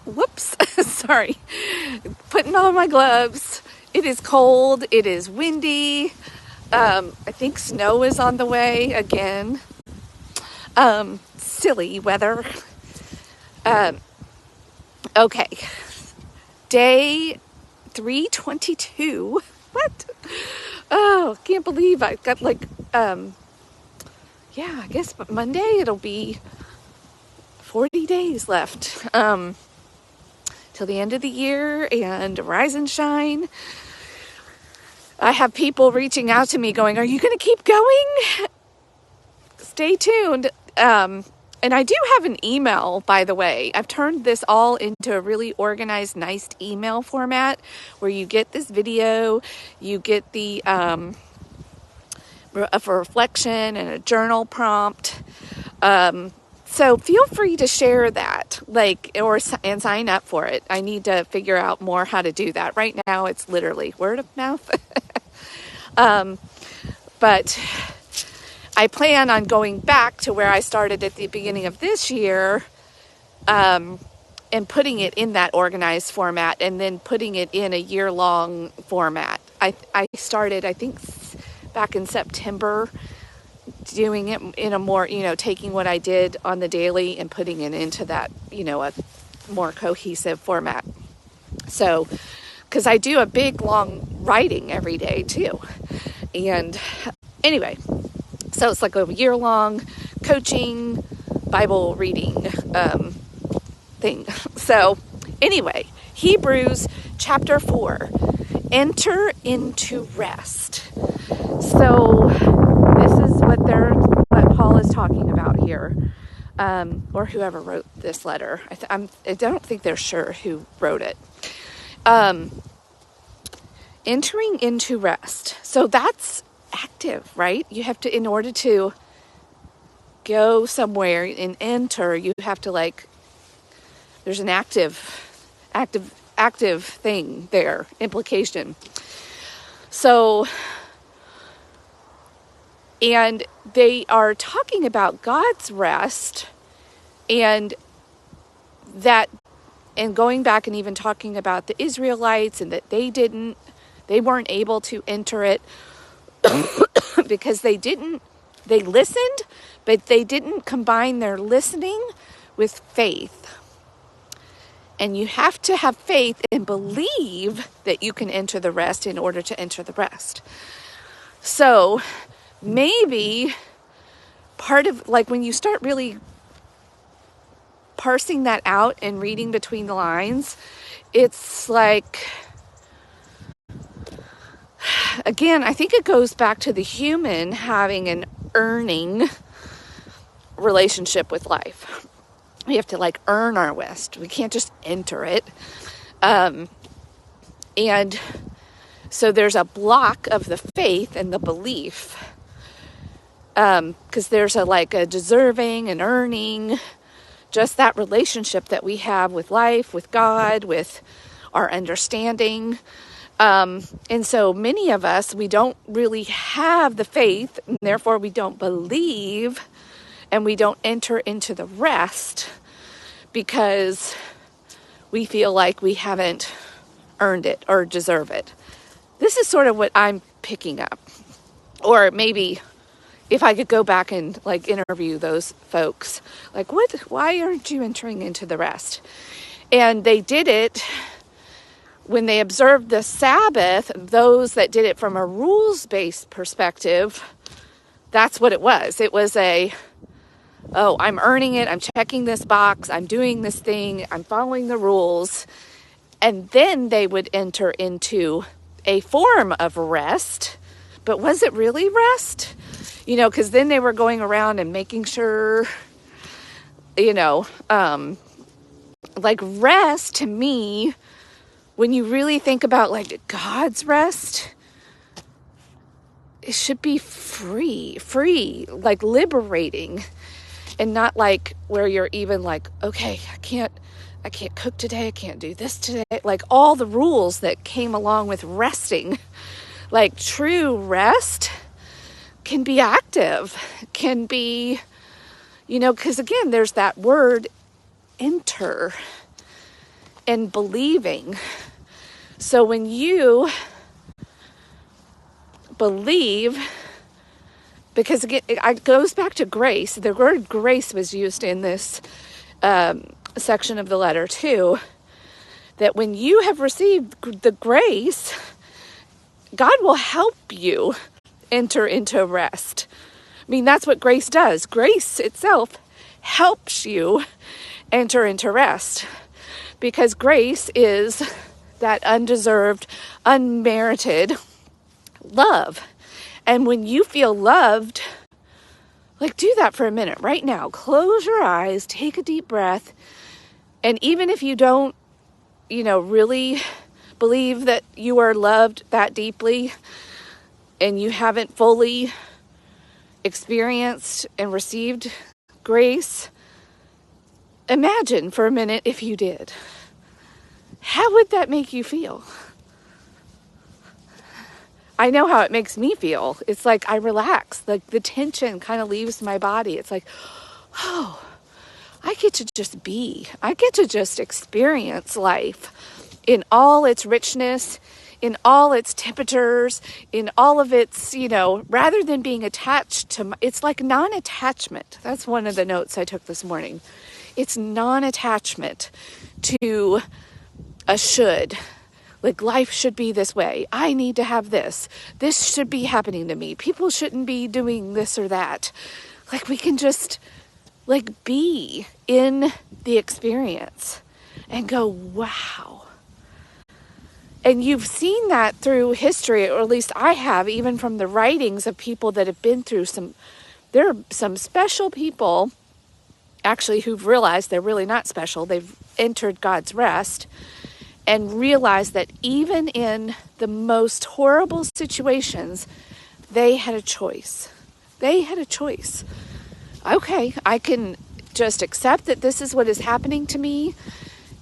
Whoops, sorry. Putting on my gloves. It is cold. It is windy. I think snow is on the way again. Silly weather. Okay. Day 322. What? Oh, can't believe I got I guess Monday it'll be 40 days left. Till the end of the year and rise and shine. I have people reaching out to me going, are you going to keep going? Stay tuned. And I do have an email, by the way. I've turned this all into a really organized, nice email format where you get this video, you get the a reflection and a journal prompt. So feel free to share that, and sign up for it. I need to figure out more how to do that. Right now, it's literally word of mouth. But I plan on going back to where I started at the beginning of this year, and putting it in that organized format, and then putting it in a year-long format. I started, I think, back in September, doing it in a more, taking what I did on the daily and putting it into that, a more cohesive format. So, because I do a big, long writing every day too. And anyway, so it's like a year-long coaching, Bible reading thing. So anyway, Hebrews chapter 4, enter into rest. So this is what Paul is talking about here, or whoever wrote this letter. I don't think they're sure who wrote it. Entering into rest. So that's active, right? You have to, in order to go somewhere and enter, you have to there's an active thing there, implication. So, and they are talking about God's rest and going back and even talking about the Israelites and that they weren't able to enter it because they listened, but they didn't combine their listening with faith. And you have to have faith and believe that you can enter the rest in order to enter the rest. So maybe part of, when you start really parsing that out and reading between the lines, it's again, I think it goes back to the human having an earning relationship with life. We have to earn our rest. We can't just enter it. And so there's a block of the faith and the belief. Because there's a deserving and earning, just that relationship that we have with life, with God, with our understanding. And so many of us, we don't really have the faith, and therefore we don't believe, and we don't enter into the rest because we feel like we haven't earned it or deserve it. This is sort of what I'm picking up. Or maybe if I could go back and interview those folks, why aren't you entering into the rest? And they did it when they observed the Sabbath. Those that did it from a rules-based perspective, that's what it was. It was I'm earning it, I'm checking this box, I'm doing this thing, I'm following the rules. And then they would enter into a form of rest. But was it really rest? Because then they were going around and making sure, rest to me, when you really think about God's rest, it should be free, liberating, and not where you're even okay, I can't cook today, I can't do this today, all the rules that came along with resting. True rest can be active, can be, because again, there's that word enter. and believing. So when you believe, because again, it goes back to grace. The word grace was used in this section of the letter too, that when you have received the grace, God will help you enter into rest. I mean, that's what grace does. Grace itself helps you enter into rest, because grace is that undeserved, unmerited love. And when you feel loved, like, do that for a minute right now. Close your eyes, take a deep breath. And even if you don't, really believe that you are loved that deeply, and you haven't fully experienced and received grace, imagine for a minute if you did. How would that make you feel? I know how it makes me feel. It's like I relax. Like the tension kind of leaves my body. It's like, oh, I get to just be. I get to just experience life in all its richness, in all its temperatures, in all of its, rather than being attached to, it's like non-attachment. That's one of the notes I took this morning. It's non-attachment to a should. Like, life should be this way. I need to have this. This should be happening to me. People shouldn't be doing this or that. Like, we can just, be in the experience and go, wow. And you've seen that through history, or at least I have, even from the writings of people that have been through there are some special people, actually, who've realized they're really not special. They've entered God's rest and realized that even in the most horrible situations, they had a choice. They had a choice. Okay, I can just accept that this is what is happening to me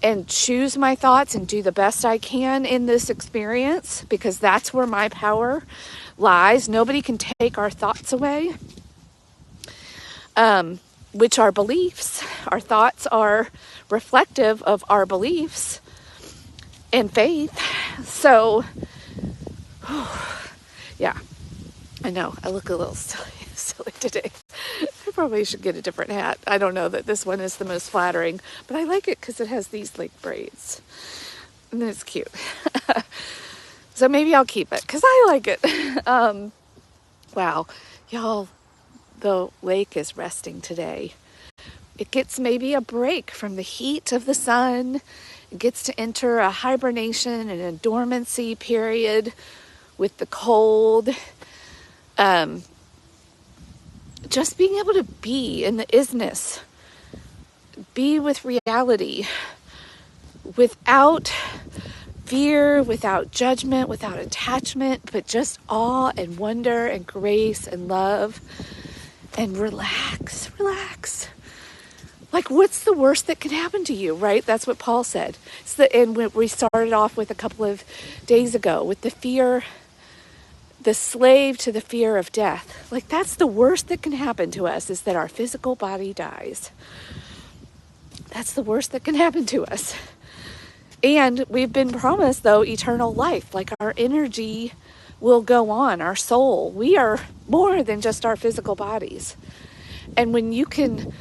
and choose my thoughts and do the best I can in this experience, because that's where my power lies. Nobody can take our thoughts away, which are beliefs. Our thoughts are reflective of our beliefs and faith. So, yeah, I know I look a little silly today. I probably should get a different hat. I don't know that this one is the most flattering, but I like it because it has these braids, and then it's cute. So maybe I'll keep it because I like it. Wow, y'all, the lake is resting today. It gets maybe a break from the heat of the sun. It gets to enter a hibernation and a dormancy period with the cold. Just being able to be in the isness, be with reality, without fear, without judgment, without attachment, but just awe and wonder and grace and love, and relax. Like, what's the worst that can happen to you, right? That's what Paul said. And we started off with a couple of days ago with the fear, the slave to the fear of death. Like, that's the worst that can happen to us, is that our physical body dies. That's the worst that can happen to us. And we've been promised, though, eternal life. Like, our energy will go on, our soul. We are more than just our physical bodies. And when you can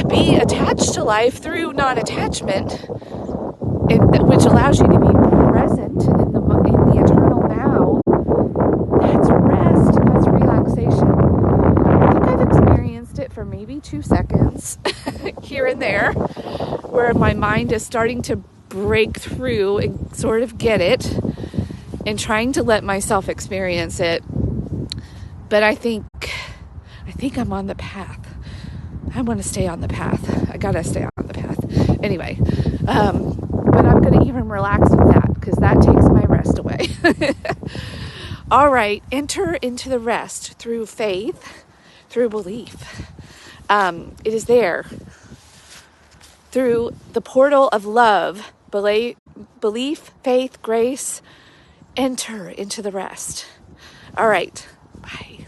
be attached to life through non-attachment, which allows you to be present in the eternal now, that's rest, that's relaxation. I think I've experienced it for maybe 2 seconds here and there, where my mind is starting to break through and sort of get it, and trying to let myself experience it. But I think I'm on the path. I want to stay on the path. I gotta stay on the path. Anyway, but I'm going to even relax with that, because that takes my rest away. All right, enter into the rest through faith, through belief. It is there. Through the portal of love, belief, faith, grace, enter into the rest. All right, bye.